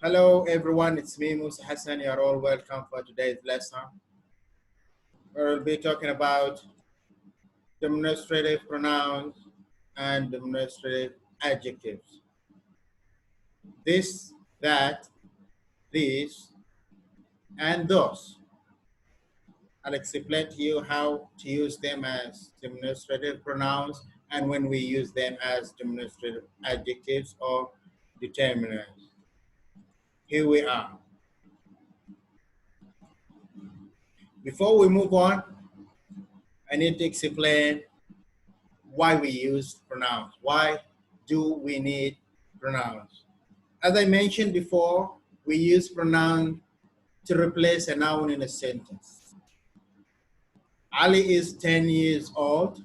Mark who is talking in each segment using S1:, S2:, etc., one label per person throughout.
S1: Hello everyone, it's me Musa Hassan. You're all welcome for today's lesson. We'll be talking about demonstrative pronouns and demonstrative adjectives. This, that, these, and those. I'll explain to you how to use them as demonstrative pronouns and when we use them as demonstrative adjectives or determinants. Here we are. Before we move on, I need to explain why we use pronouns. Why do we need pronouns? As I mentioned before, we use pronoun to replace a noun in a sentence. Ali is 10 years old.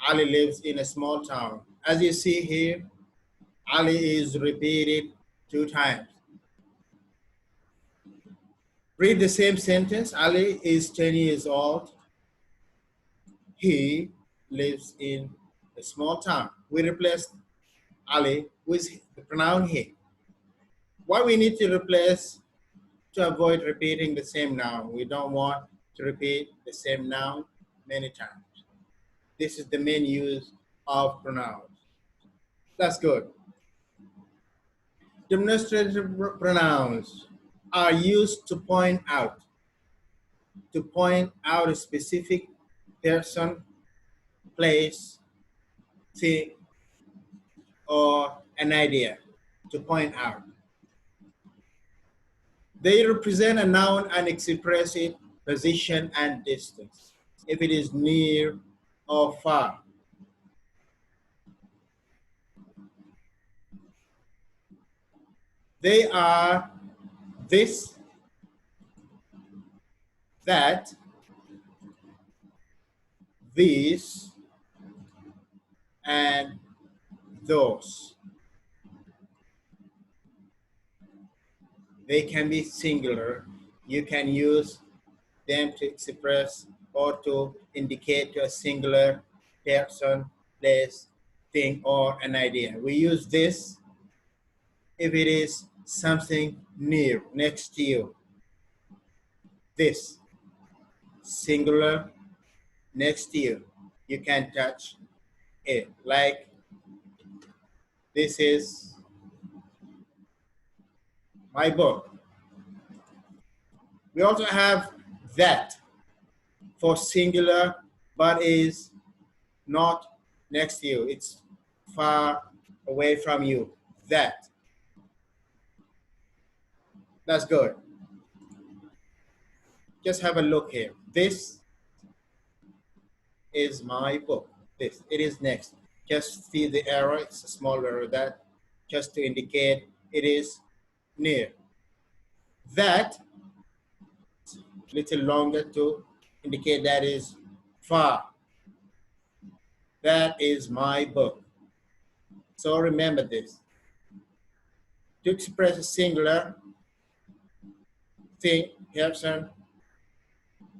S1: Ali lives in a small town. As you see here, Ali is repeated 2 times. Read the same sentence. Ali is 10 years old. He lives in a small town. We replaced Ali with the pronoun he. Why we need to replace to avoid repeating the same noun. We don't want to repeat the same noun many times. This is the main use of pronouns. That's good. Demonstrative pronouns are used to point out a specific person, place, thing, or an idea, to point out. They represent a noun and express its position and distance, if it is near or far. They are this, that, these, and those. They can be singular. You can use them to express or to indicate to a singular person, place, thing, or an idea. We use this if it is something near, next to you. This, singular, next to you. You can touch it. Like this is my book. We also have that for singular, but is not next to you. It's far away from you. That. That's good. Just have a look here. This is my book. This, it is next. Just see the arrow, it's a small arrow, that just to indicate it is near. That, a little longer to indicate that is far. That is my book. So remember this. To express a singular thing, person,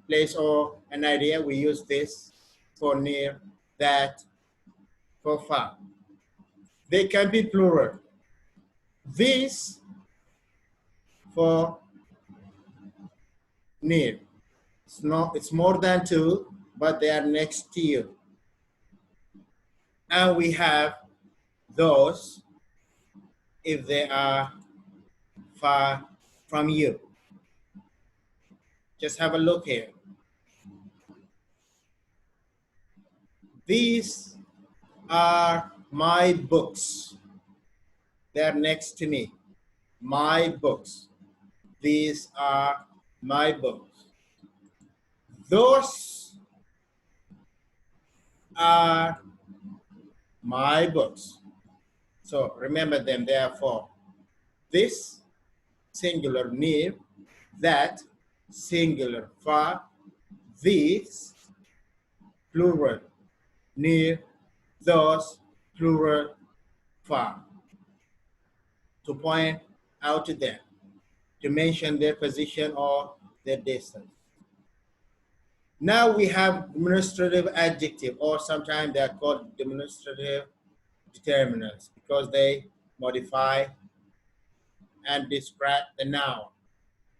S1: place, or an idea, we use this for near, that, for far. They can be plural. This for near. It's more than 2, but they are next to you. And we have those if they are far from you. Just have a look here. These are my books. They're next to me. My books. These are my books. Those are my books. So remember them, therefore. This, singular, near. That, singular, far. These, plural, near. Those, plural, far. To point out to them, to mention their position or their distance. Now we have demonstrative adjective, or sometimes they are called demonstrative determinants, because they modify and describe the noun.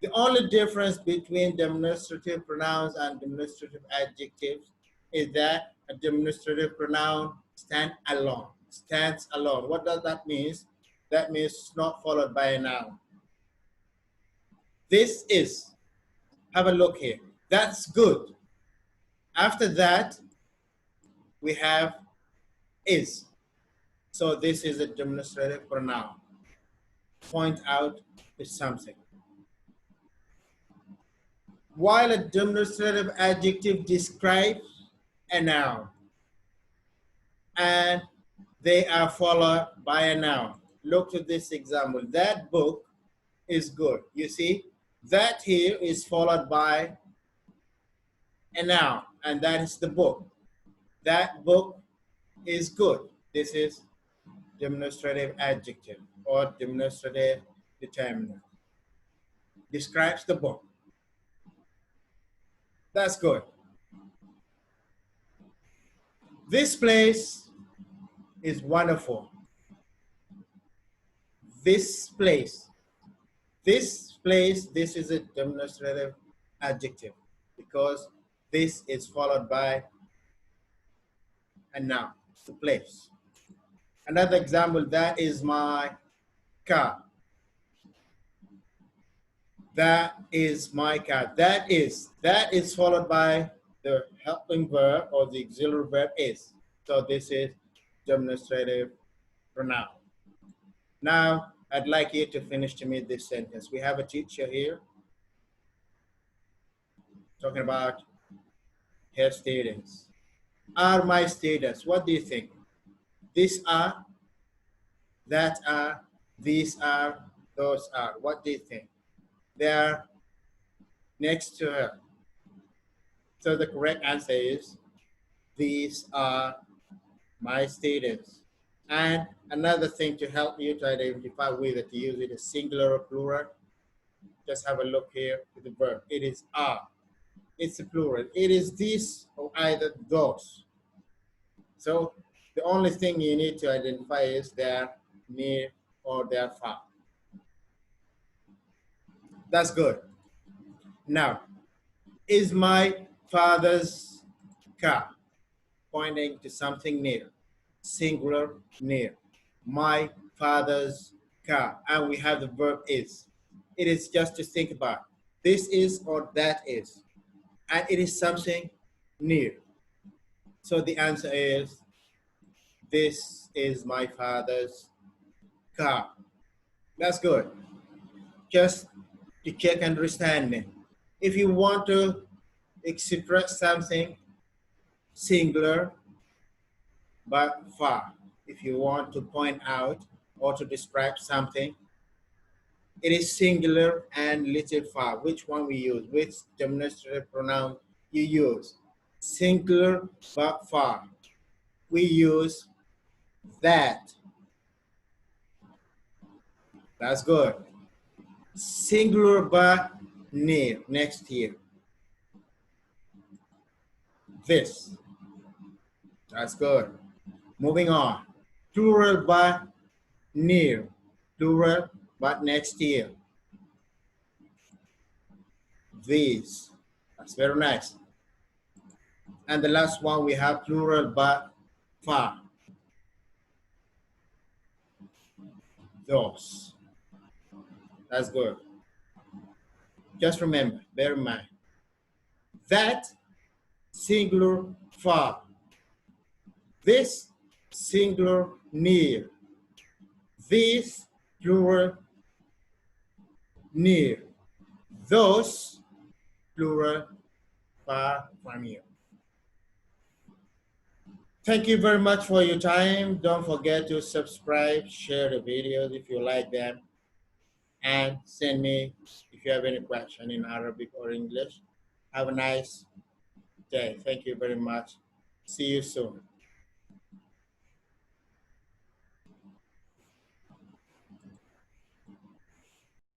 S1: The only difference between demonstrative pronouns and demonstrative adjectives is that a demonstrative pronoun stands alone. Stands alone. What does that mean? That means it's not followed by a noun. This is. Have a look here. That's good. After that, we have is. So this is a demonstrative pronoun. Point out to something. While a demonstrative adjective describes a noun and they are followed by a noun. Look at this example. That book is good. You see, that here is followed by a noun, and that is the book. That book is good. This is demonstrative adjective or demonstrative determinant. Describes the book. That's good. This place is wonderful. This place. This place, this is a demonstrative adjective because this is followed by a noun, the place. Another example, that is my car. That is my car. That is followed by the helping verb or the auxiliary verb is. So this is demonstrative pronoun. Now, I'd like you to finish to me this sentence. We have a teacher here talking about her students. Are my students? What do you think? These are, that are, these are, those are. What do you think? They are next to her. So the correct answer is, these are my students. And another thing to help you to identify whether to use it as singular or plural, just have a look here to the verb. It is are. It's a plural. It is these or either those. So the only thing you need to identify is they're near or they're far. That's good. Now, is my father's car, pointing to something near, singular, near. My father's car, and we have the verb is. It is just to think about. This is or that is, and it is something near. So the answer is, this is my father's car. That's good. Just to check understanding. If you want to express something singular but far, if you want to point out or to describe something, it is singular and little far. Which one we use? Which demonstrative pronoun you use? Singular but far. We use that. That's good. Singular but near, next here. This. That's good. Moving on. Plural but near. Plural but next here. These. That's very nice. And the last one we have plural but far. Those. That's good. Just remember, bear in mind. That, singular, far. This, singular, near. This, plural, near. Those, plural, far from you. Thank you very much for your time. Don't forget to subscribe, share the videos if you like them, and send me if you have any question in Arabic or English. Have a nice day. Thank you very much. See you soon.